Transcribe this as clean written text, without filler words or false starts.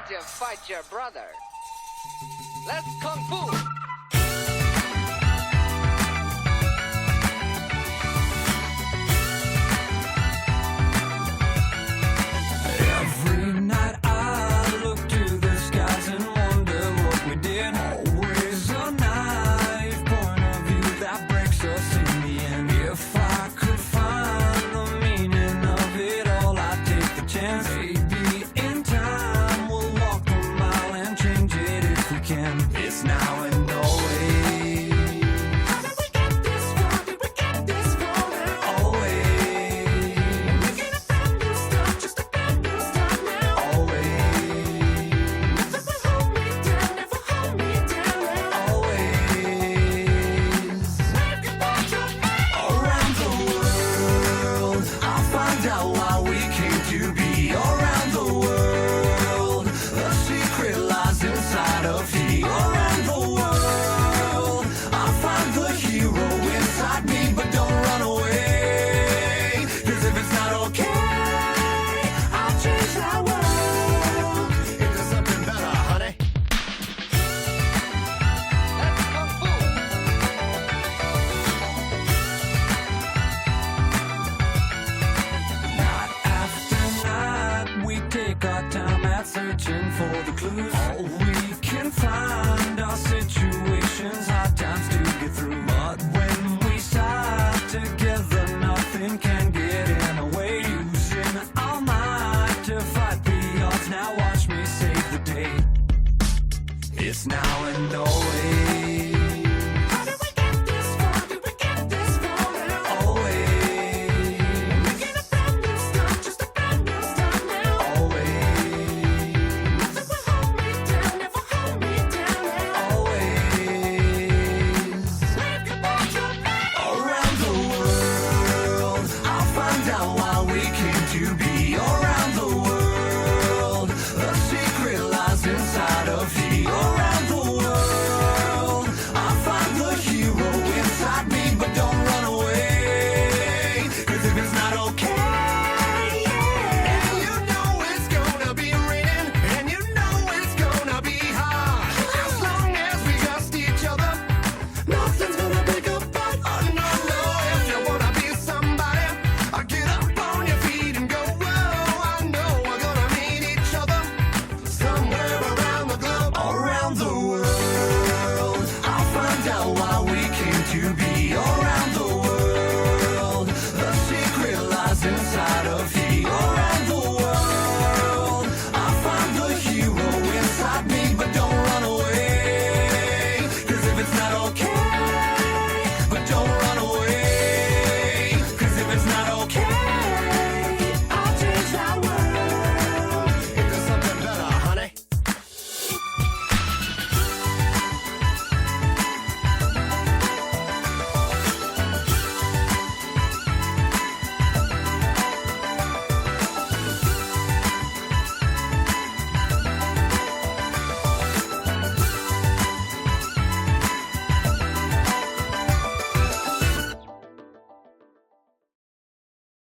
want to fight your brother. Let's kung fu! Every night I look to the skies and wonder what we did. Always a knife point of view that breaks us in the end. If I could find the meaning of it all, I'd take the chance. Maybe in time we'll walk the mile and change it if we can. It's now and always. How did we get this far? Did we get this far now? Always. Making a brand new start, just a brand new start now. Always. Nothing will hold me down, never hold me down now. Always. Wave goodbye to me. Around the world, I'll find out why we came to be. Around the world, a secret lies inside of me. Around the world, I'll find the hero inside me, but don't run away. 'Cause if it's not okay, I'll change that world into something better, honey. Let's kung fu! Night after night, we take our time at searching for the clues. All we